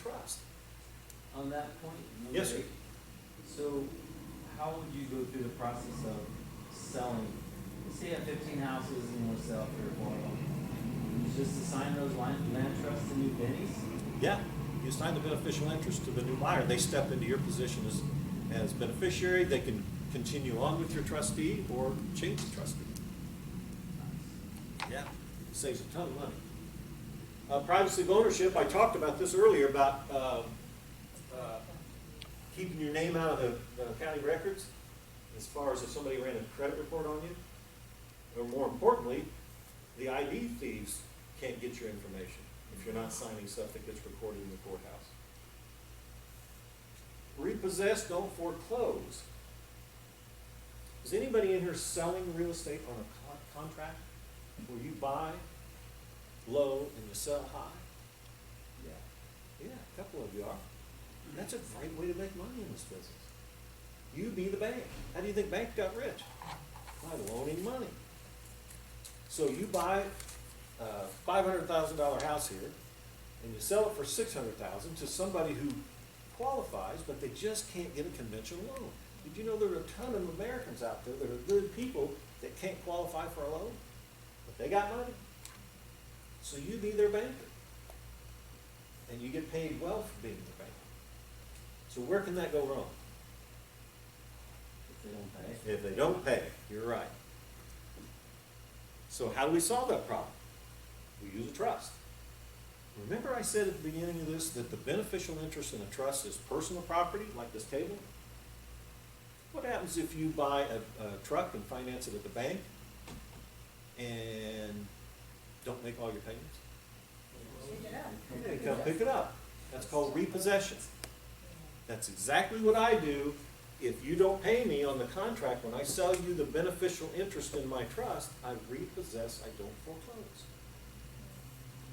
trust. On that point, number Yes, sir. 8, so how would you go through the process of selling? Say you have 15 houses and you want to sell 3 or 4 of them. You just assign those land trusts to new bennies? Yeah, you assign the beneficial interest to the new buyer. They step into your position as beneficiary. They can continue on with your trustee or change the trustee. Yeah, it saves a ton of money. Privacy of ownership, I talked about this earlier about keeping your name out of the county records as far as if somebody ran a credit report on you. Or more importantly, the ID thieves can't get your information if you're not signing stuff that gets recorded in the courthouse. Repossess, don't foreclose. Is anybody in here selling real estate on a contract where you buy low and you sell high? Yeah. Yeah, a couple of you are. That's a great way to make money in this business. You be the bank. How do you think banks got rich? By loaning money. So you buy a $500,000 house here, and you sell it for $600,000 to somebody who qualifies, but they just can't get a conventional loan. Did you know there are a ton of Americans out there that are good people that can't qualify for a loan, but they got money? So you be their banker, and you get paid well for being their banker. So where can that go wrong? If they don't pay. If they don't pay, you're right. So how do we solve that problem? We use a trust. Remember I said at the beginning of this that the beneficial interest in a trust is personal property, like this table? What happens if you buy a truck and finance it at the bank and don't make all your payments? You come pick it up. That's called repossession. That's exactly what I do. If you don't pay me on the contract, when I sell you the beneficial interest in my trust, I repossess, I don't foreclose.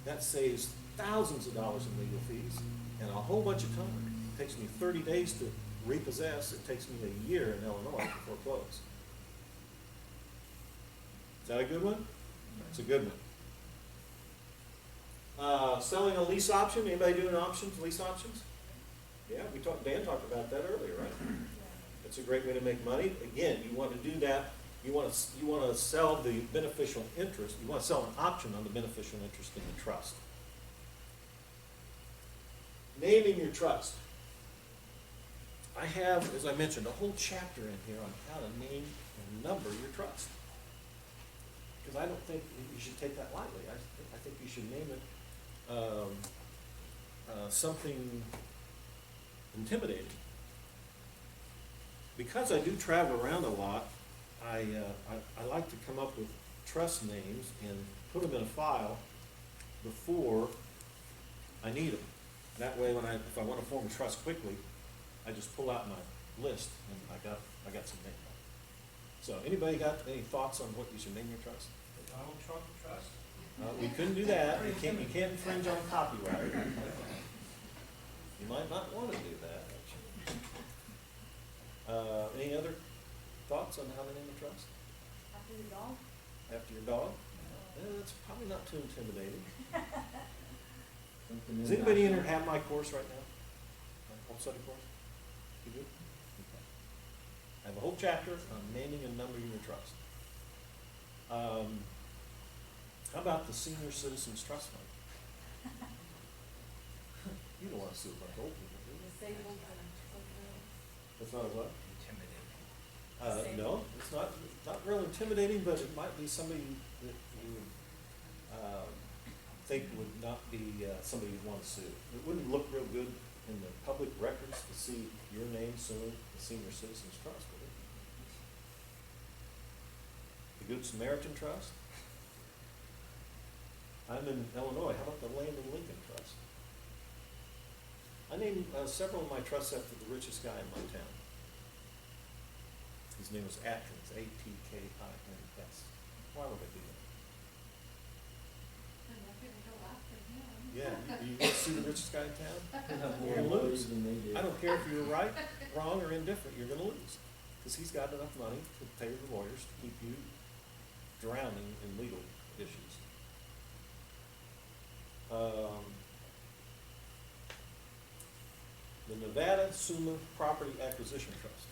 That saves thousands of dollars in legal fees and a whole bunch of time. It takes me 30 days to repossess. It takes me a year in Illinois to foreclose. Is that a good one? It's a good one. Selling a lease option. Anybody doing options, lease options? Yeah, Dan talked about that earlier, right? It's a great way to make money. Again, you want to do that. You want to sell the beneficial interest. You want to sell an option on the beneficial interest in the trust. Naming your trust. I have, as I mentioned, a whole chapter in here on how to name and number your trust. Because I don't think you should take that lightly. I think you should name it something intimidating. Because I do travel around a lot, I like to come up with trust names and put them in a file before I need them. That way, if I want to form a trust quickly, I just pull out my list and I got some names. So, anybody got any thoughts on what you should name your trust? The Donald Trump Trust? We couldn't do that. You can't infringe on copyright. You might not want to do that. Any other thoughts on how to name a trust? After the dog? After your dog? That's probably not too intimidating. Something Does in anybody in that. here have my course right now? My whole study course? You do? Okay. I have a whole chapter on naming and numbering your trust. How about the Senior Citizens Trust Fund? You don't want to sue a bunch of old people, do you? Disabled and That's not a what? Intimidating. No, it's not real intimidating, but it might be somebody that you would think would not be somebody you'd want to sue. It wouldn't look real good in the public records to see your name suing the Senior Citizens Trust, would it? The Good Samaritan Trust? I'm in Illinois. How about the Land and Lincoln Trust? I named several of my trusts after the richest guy in my town. His name was Atkins, Atkins. Why would I do that? Yeah, you want to see the richest guy in town? Have You're more gonna employees lose. than they do. I don't care if you're right, wrong, or indifferent, you're gonna lose. Because he's got enough money to pay the lawyers to keep you drowning in legal issues. The Nevada Summa Property Acquisition Trust.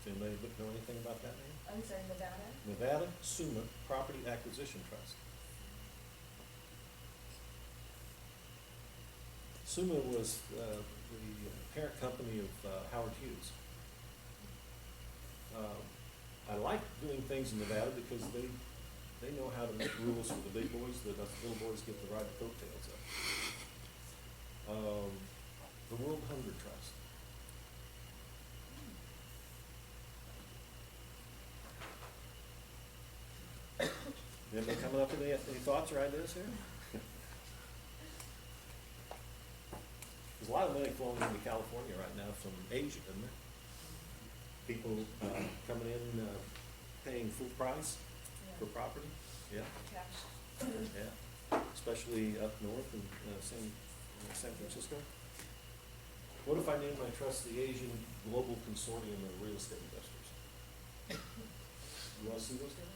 Does anybody know anything about that name? I'm sorry, Nevada? Nevada Summa Property Acquisition Trust. Summa was the parent company of Howard Hughes. I like doing things in Nevada because they know how to make rules for the big boys that us little boys get to ride the coattails of. The World Hunger Trust. Anybody coming up with any thoughts or ideas here? There's a lot of money flowing into California right now from Asia, isn't there? People coming in, paying full price for property, yeah, Cash. yeah, especially up north in San Francisco. What if I named my trust the Asian Global Consortium of Real Estate Investors? You wanna see those guys?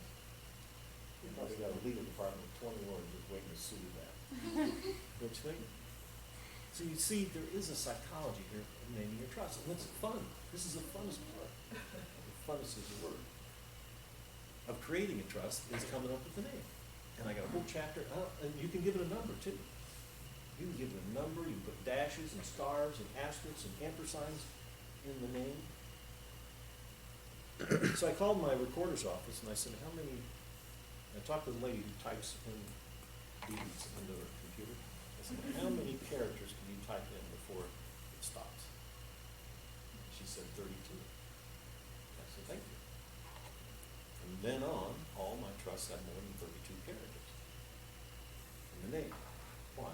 You probably got a legal department of 20 lawyers just waiting to sue that. Don't you think? So you see, there is a psychology here in naming your trust, and it's fun. This is the funnest part. The funnest is the word. Of creating a trust is coming up with the name. And I got a whole chapter, and you can give it a number too. You can give it a number, you can put dashes and stars and asterisks and ampersigns in the name. So I called my recorder's office and I said, I talked to the lady who types in deeds into her computer. I said, how many characters can you type in before it stops? She said 32. I said, thank you. From then on, all my trusts have more than 32 characters in the name. Why?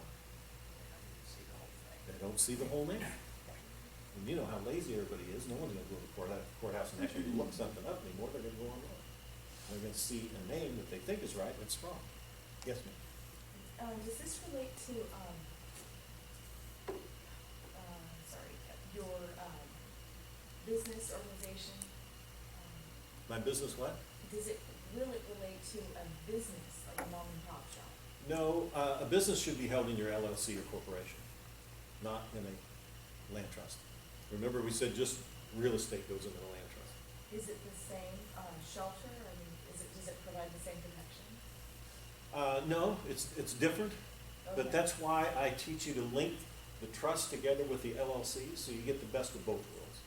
They don't see the whole name. And you know how lazy everybody is. No one's gonna go to the courthouse and actually look something up anymore. They're gonna go online. They're gonna see a name that they think is right, but it's wrong. Yes, ma'am? Does this relate to, your, business organization? My business what? Does it really relate to a business, like a mom and pop shop? No, a business should be held in your LLC or corporation, not in a land trust. Remember, we said just real estate goes into the land trust. Is it the same, shelter, I mean, does it provide the same protection? No, it's different, but Okay. that's why I teach you to link the trust together with the LLC, so you get the best of both worlds.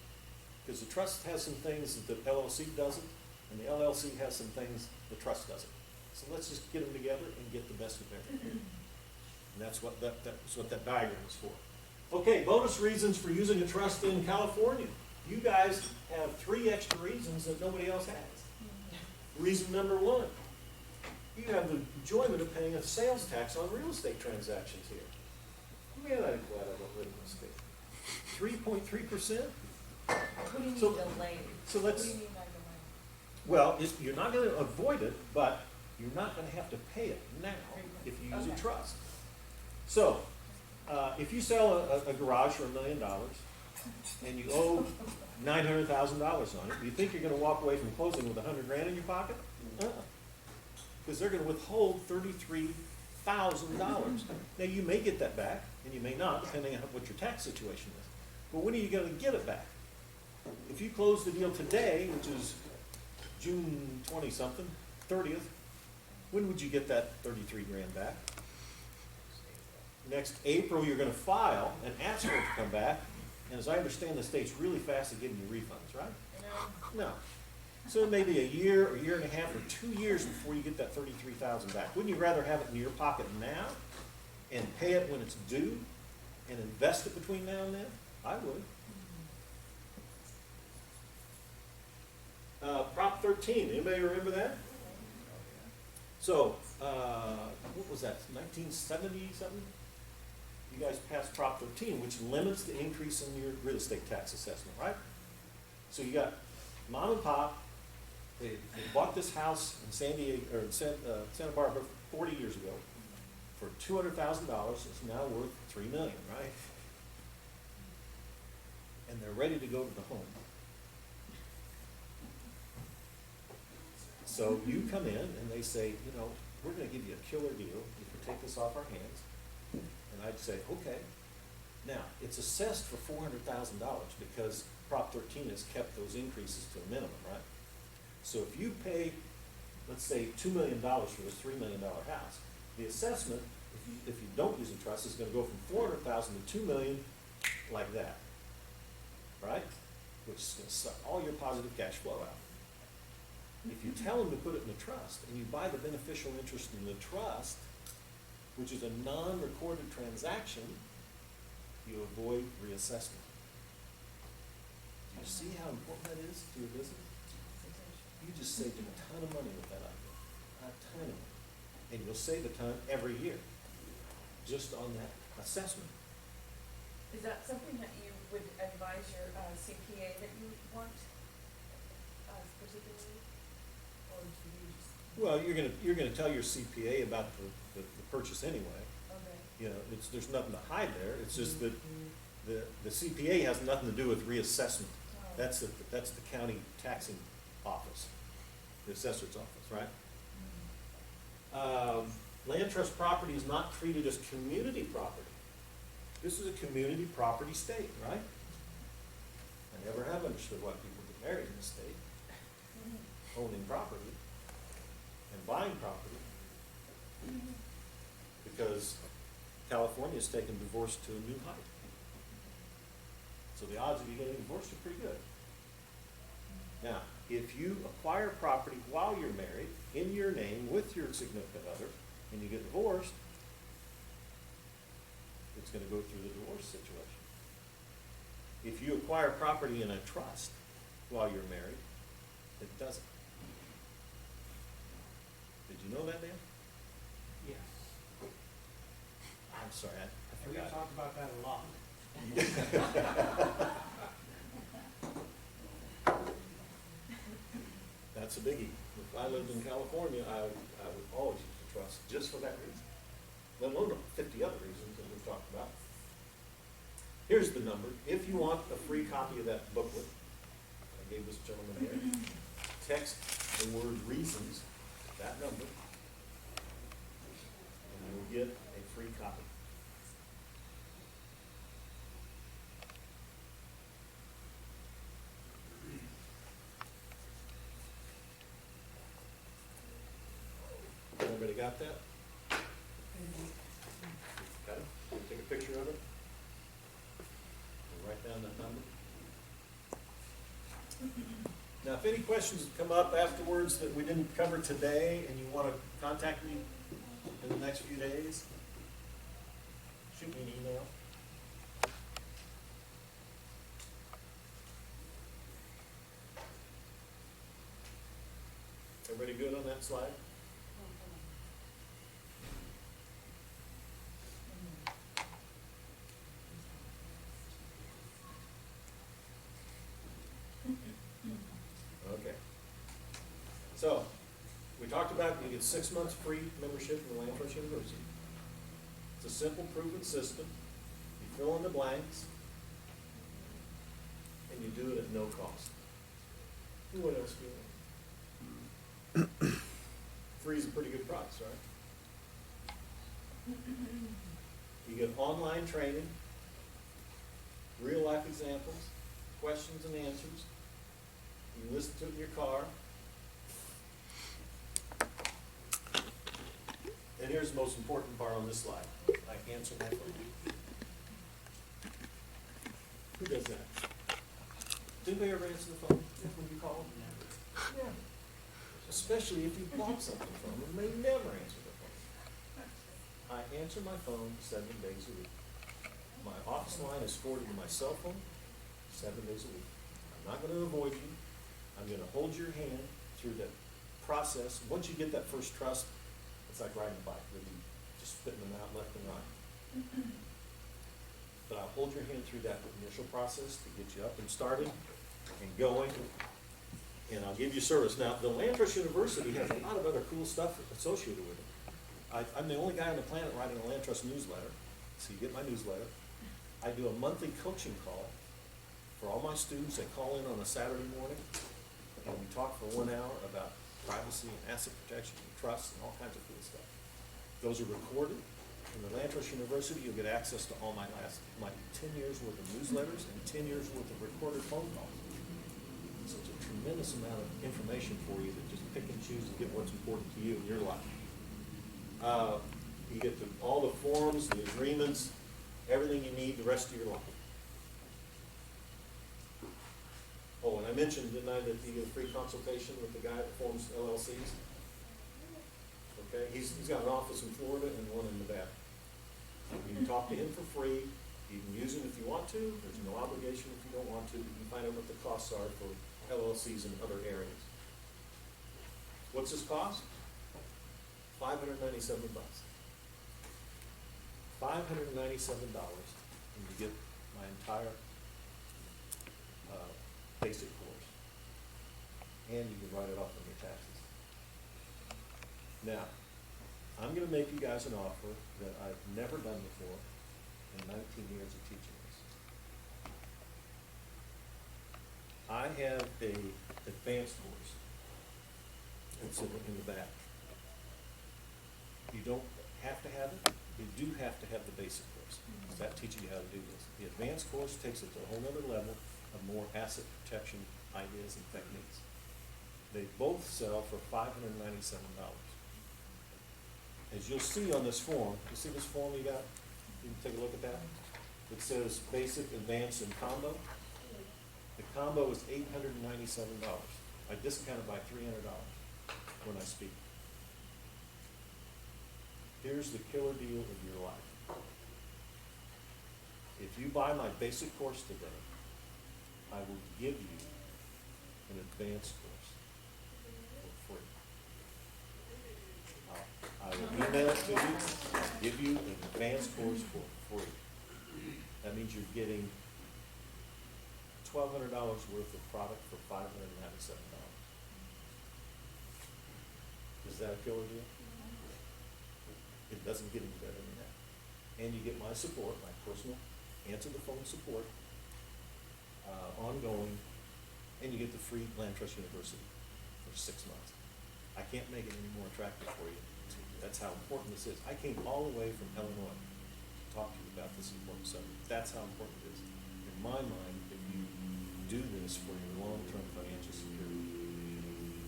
Because the trust has some things that the LLC doesn't, and the LLC has some things the trust doesn't. So let's just get them together and get the best of everything. And that's what that diagram is for. Okay, bonus reasons for using a trust in California. You guys have 3 extra reasons that nobody else has. Reason number 1, you have the enjoyment of paying a sales tax on real estate transactions here. Man, I'm glad I don't live in the state. 3.3%? What do you mean So- delayed? so What let's- do you mean by delayed? Well, you're not gonna avoid it, but you're not gonna have to pay it now if you use a Okay. trust. So, if you sell a garage for $1 million and you owe $900,000 on it, do you think you're gonna walk away from closing with $100,000 in your pocket? Because they're gonna withhold $33,000. Now, you may get that back, and you may not, depending on what your tax situation is. But when are you gonna get it back? If you close the deal today, which is June 20-something, 30th, when would you get that 33 grand back? Next April, you're gonna file and ask for it to come back, and as I understand, the state's really fast at giving you refunds, right? No. So it may be a year and a half, or 2 years before you get that 33,000 back. Wouldn't you rather have it in your pocket now and pay it when it's due and invest it between now and then? I would. Prop 13, anybody remember that? So, what was that, 1970 something? You guys passed Prop 13, which limits the increase in your real estate tax assessment, right? So you got mom and pop, they bought this house in San Diego, or in Santa Barbara 40 years ago for $200,000. It's now worth $3 million, right? And they're ready to go to the home. So you come in and they say, we're gonna give you a killer deal if you take this off our hands. And I'd say, okay, Now, it's assessed for $400,000 because Prop 13 has kept those increases to a minimum, right? So if you pay, let's say, $2 million for this $3 million house, the assessment, if you don't use a trust, is gonna go from 400,000 to 2 million, like that, right? Which is gonna suck all your positive cash flow out. If you tell them to put it in a trust, and you buy the beneficial interest in the trust, which is a non-recorded transaction, you avoid reassessment. Do you see how important that is to your business? You just saved a ton of money with that idea, a ton of money. And you'll save a ton every year, just on that assessment. Is that something that you would advise your CPA that you want, particularly? Or do you just? Well, you're gonna tell your CPA about the purchase anyway. Okay. You know, there's nothing to hide there, it's just that the CPA has nothing to do with reassessment. Oh. That's the county taxing office, the assessor's office, right? Land trust property is not treated as community property. This is a community property state, right? I never have understood why people get married in this state, owning property and buying property. Because California's taken divorce to a new height. So the odds of you getting divorced are pretty good. Now, if you acquire property while you're married, in your name, with your significant other, and you get divorced, it's gonna go through the divorce situation. If you acquire property in a trust while you're married, it doesn't. Did you know that, Dan? Yes. I'm sorry, I We forgot. talk about that a lot. That's a biggie. If I lived in California, I would always use the trust just for that reason. Let alone 50 other reasons that we've talked about. Here's the number. If you want a free copy of that booklet, I gave this gentleman here, text the word reasons, that number, and you'll get a free copy. Everybody got that? Got it? Can you take a picture of it? And write down that number. Now, if any questions come up afterwards that we didn't cover today and you want to contact me in the next few days, shoot me an email. Everybody good on that slide? Okay. So, we talked about you get 6 months free membership in the Land Trust University. It's a simple, proven system. You fill in the blanks, and you do it at no cost. What else do you want? Free is a pretty good price, right? You get online training, real life examples, questions and answers. You can listen to it in your car. And here's the most important part on this slide. I answer my phone. Who does that? Does anybody ever answer the phone when you call them? Yeah. Especially if you bought something from them, they never answer the phone. I answer my phone 7 days a week. My office line is forwarded to my cell phone 7 days a week. I'm not gonna avoid you. I'm gonna hold your hand through that process. Once you get that first trust, it's like riding a bike. You'll be just spitting them out left and right. But I'll hold your hand through that initial process to get you up and started and going, and I'll give you service. Now, the Land Trust University has a lot of other cool stuff associated with it. I'm the only guy on the planet writing a Land Trust newsletter, so you get my newsletter. I do a monthly coaching call for all my students. They call in on a Saturday morning, and we talk for 1 hour about privacy and asset protection and trust and all kinds of cool stuff. Those are recorded, In the Land Trust University, you'll get access to all my 10 years worth of newsletters and 10 years worth of recorded phone calls. So it's a tremendous amount of information for you to just pick and choose and get what's important to you in your life. You get all the forms, the agreements, everything you need the rest of your life. Oh, and I mentioned, didn't I, that you get a free consultation with the guy that forms LLCs? Okay, he's got an office in Florida and one in Nevada. You can talk to him for free. You can use him if you want to. There's no obligation if you don't want to. You can find out what the costs are for LLCs in other areas. What's this cost? $597. $597, and you get my entire basic course. And you can write it off on your taxes. Now, I'm going to make you guys an offer that I've never done before in 19 years of teaching this. I have a advanced course. It's in the back. You don't have to have it. You do have to have the basic course. Because that teaches you how to do this. The advanced course takes it to a whole other level of more asset protection ideas and techniques. They both sell for $597. As you'll see on this form, you see this form you got? You can take a look at that. It says basic, advanced, and combo. The combo is $897. I discount it by $300 when I speak. Here's the killer deal of your life. If you buy my basic course today, I will give you an advanced course for free. I will email it to you, give you an advanced course for free. That means you're getting $1,200 worth of product for $597. Is that a killer deal? It doesn't get any better than that. And you get my support, my personal answer the phone support, ongoing, and you get the free Land Trust University for 6 months. I can't make it any more attractive for you. That's how important this is. I came all the way from Illinois to talk to you about this important subject. That's how important it is. In my mind, if you do this for your long-term financial security.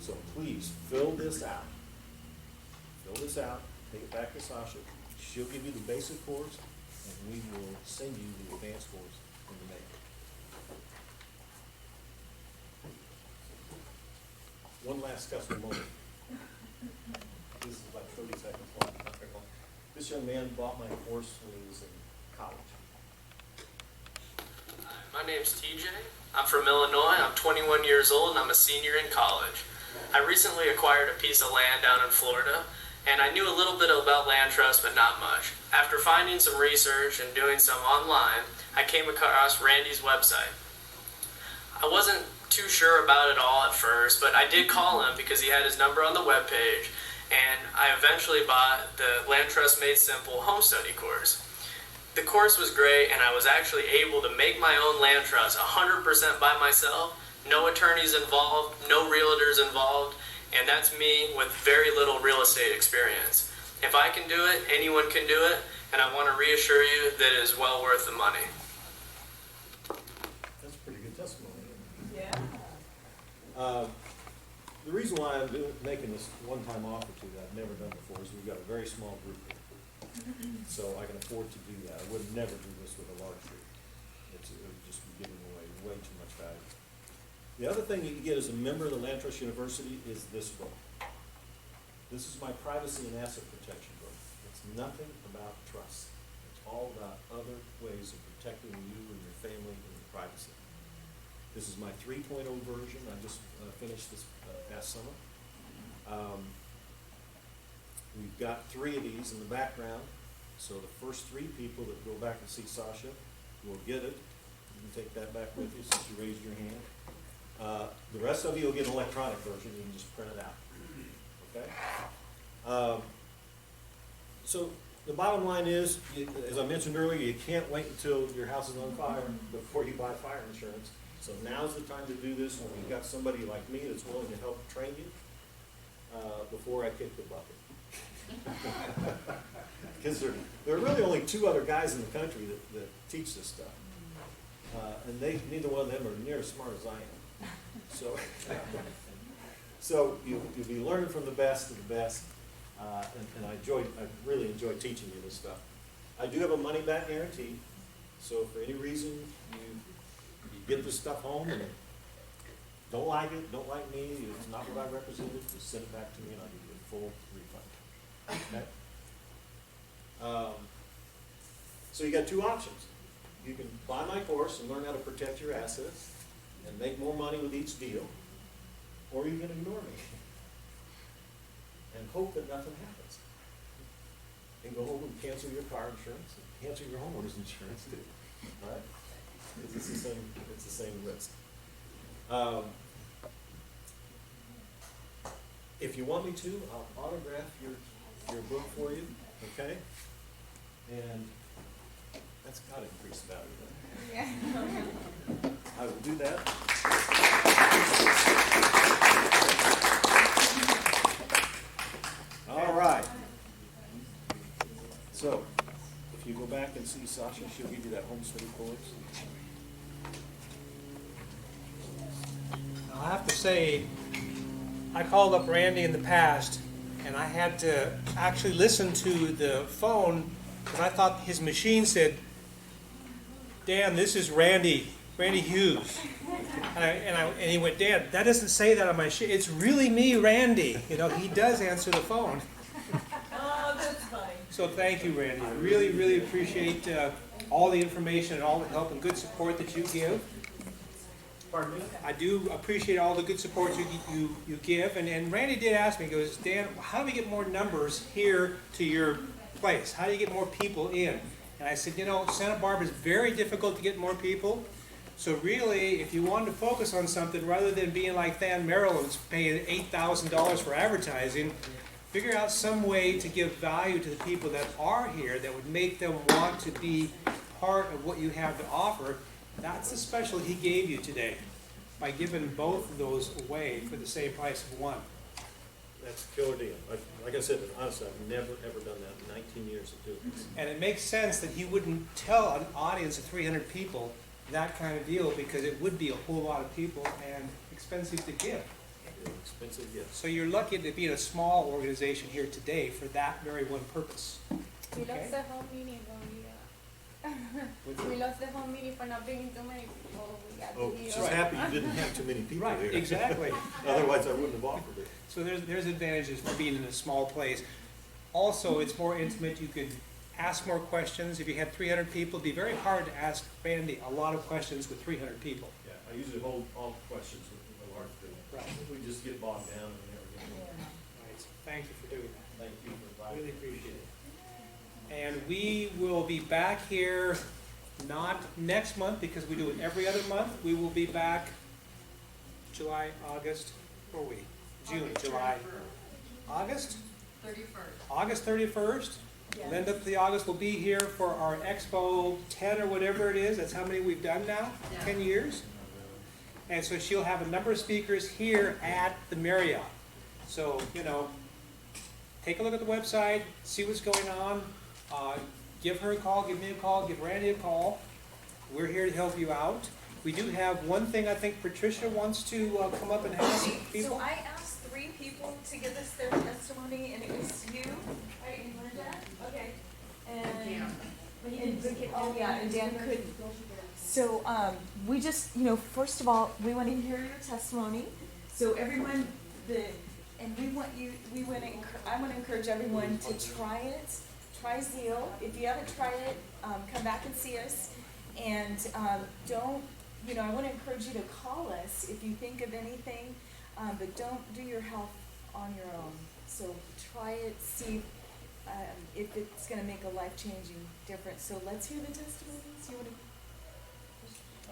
So please, fill this out. Fill this out. Take it back to Sasha. She'll give you the basic course, and we will send you the advanced course in the mail. One last customer moment. This is about 30 seconds long. Not very long. This young man bought my course when he was in college. My name's TJ. I'm from Illinois. I'm 21 years old and I'm a senior in college. I recently acquired a piece of land down in Florida, and I knew a little bit about land trust, but not much. After finding some research and doing some online, I came across Randy's website. I wasn't too sure about it all at first, but I did call him because he had his number on the webpage, and I eventually bought the Land Trust Made Simple home study course. The course was great, and I was actually able to make my own land trust 100% by myself. No attorneys involved, no realtors involved, and that's me with very little real estate experience. If I can do it, anyone can do it, and I want to reassure you that it is well worth the money. That's a pretty good testimony. Yeah. The reason why I'm making this one-time offer to you that I've never done before is we've got a very small group here. So I can afford to do that. I would never do this with a large group. It would just be giving away way too much value. The other thing you can get as a member of the Land Trust University is this book. This is my privacy and asset protection book. It's nothing about trust. It's all about other ways of protecting you and your family and your privacy. This is my 3.0 version. I just finished this past summer. We've got 3 of these in the background. So the first 3 people that go back and see Sasha will get it. You can take that back with you since you raised your hand. The rest of you will get an electronic version. You can just print it out. Okay? So the bottom line is, as I mentioned earlier, you can't wait until your house is on fire before you buy fire insurance. So now's the time to do this when you've got somebody like me that's willing to help train you before I kick the bucket. Because there are really only 2 other guys in the country that teach this stuff. And neither one of them are near as smart as I am. So, so you'll be learning from the best of the best. And I really enjoy teaching you this stuff. I do have a money back guarantee. So if for any reason you get this stuff home and don't like it, don't like me, it's not what I represented, just send it back to me and I'll give you a full refund. Okay? So you got 2 options. You can buy my course and learn how to protect your assets and make more money with each deal, or you can ignore me and hope that nothing happens. And go home and cancel your car insurance and cancel your homeowner's insurance too. All right? It's the same risk. If you want me to, I'll autograph your book for you, okay? And that's got to increase value, right? Yeah. I will do that. All right. So, if you go back and see Sasha, she'll give you that home study course. I have to say, I called up Randy in the past, and I had to actually listen to the phone, because I thought his machine said, "Dan, this is Randy Hughes." And he went, "Dan, that doesn't say that on my sheet. It's really me, Randy." You know, he does answer the phone. Oh, that's funny. So thank you, Randy. I really, really appreciate all the information and all the help and good support that you give. Pardon me? I do appreciate all the good support you give. And Randy did ask me, he goes, "Dan, how do we get more numbers here to your place? How do you get more people in?" And I said, Santa Barbara is very difficult to get more people. So really, if you wanted to focus on something, rather than being like Van Maryland's paying $8,000 for advertising, figure out some way to give value to the people that are here that would make them want to be part of what you have to offer. That's the special he gave you today, by giving both of those away for the same price of one. That's a killer deal. Like I said, honestly, I've never, ever done that in 19 years of doing this. And it makes sense that he wouldn't tell an audience of 300 people that kind of deal, because it would be a whole lot of people and expensive to give. Expensive, yes. So you're lucky to be in a small organization here today for that very one purpose. We Okay. lost the whole meeting we lost the whole meeting for not bringing too many people. We got Oh, to she's be happy you didn't have too many people Right, here. exactly. Otherwise, I wouldn't have offered it. So there's advantages for being in a small place. Also, it's more intimate. You could ask more questions. If you had 300 people, it'd be very hard to ask Randy a lot of questions with 300 people. Yeah, I usually hold all questions with a large group. Right. We just get bogged down and everything. Right. So thank you for doing that. Thank you for inviting Really me. appreciate it. And we will be back here, not next month, because we do it every other month. We will be back July, August, or we? June, July. August? 31st. August 31st. Yes. Linda up to the August will be here for our Expo 10 or whatever it is. That's how many we've done now? Yeah. 10 years? And so she'll have a number of speakers here at the Marriott. So, take a look at the website, see what's going on. Give her a call, give me a call, give Randy a call. We're here to help you out. We do have one thing I think Patricia wants to come up and ask So people. I asked 3 people to give us their testimony, and it was you, right, and Linda? Okay. Oh, yeah, and Dan couldn't. So, we just, first of all, we want to hear your testimony. So everyone, and I want to encourage everyone to try it. Try Zeal. If you haven't tried it, come back and see us. And I want to encourage you to call us if you think of anything, but don't do your health on your own. So try it, see if it's going to make a life-changing difference. So let's hear the testimonies.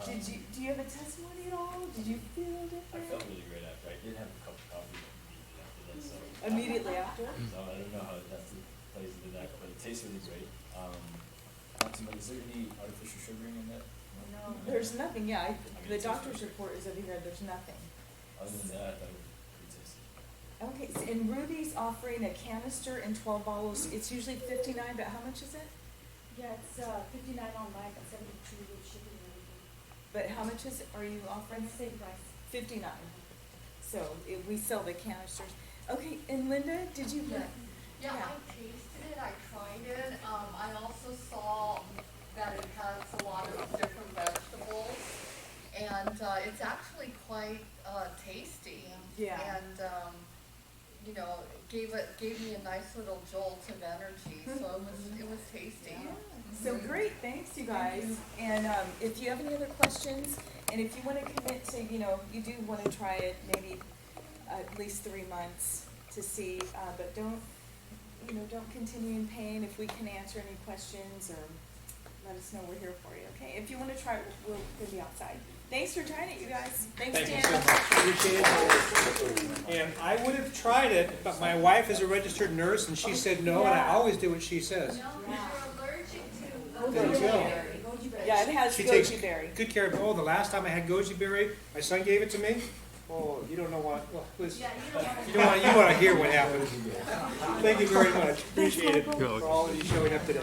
Do you have a testimony at all? Did you feel I different? felt really great after. I did have a cup of coffee immediately after that, so. Immediately after? So I don't know how that plays into that, but it tastes really great. Not too much, is there any artificial sugaring in that? No? There's nothing, yeah. mean, The it tastes doctor's really report is over here. There's nothing. Other than that, I thought it was pretty tasty. Okay, so, and Ruby's offering a canister and 12 bottles. It's usually $59, but how much is it? Yeah, it's 59 online, but 72 with shipping and everything. But how much is it, are you offering? Same price. 59. So we sell the canisters. Okay, and Linda, did you? Yeah, Yeah. I tasted it, I tried it, I also saw that it has a lot of different vegetables, and, it's actually quite, tasty. Yeah. And, you know, gave me a nice little jolt of energy, so it was tasty. So great, thanks you guys. And if you have any other questions, and if you want to commit to, you know, you do want to try it maybe at least 3 months to see, but don't continue in pain. If we can answer any questions or let us know, we're here for you, okay? If you want to try it, we'll be outside. Thanks for trying it, you guys. Thanks, Thank you Dan. so much, appreciate it. And I would have tried it, but my wife is a registered nurse, and she said no, and I always do what she says. No, you're allergic to. There you go. Yeah, it has She takes goji berry. good care of it. Oh, the last time I had goji berry, my son gave it to me. Oh, you don't know what, well, listen, Yeah, you don't want to. you want to hear what happened. Thank you very much, appreciate it, for all of you showing up today.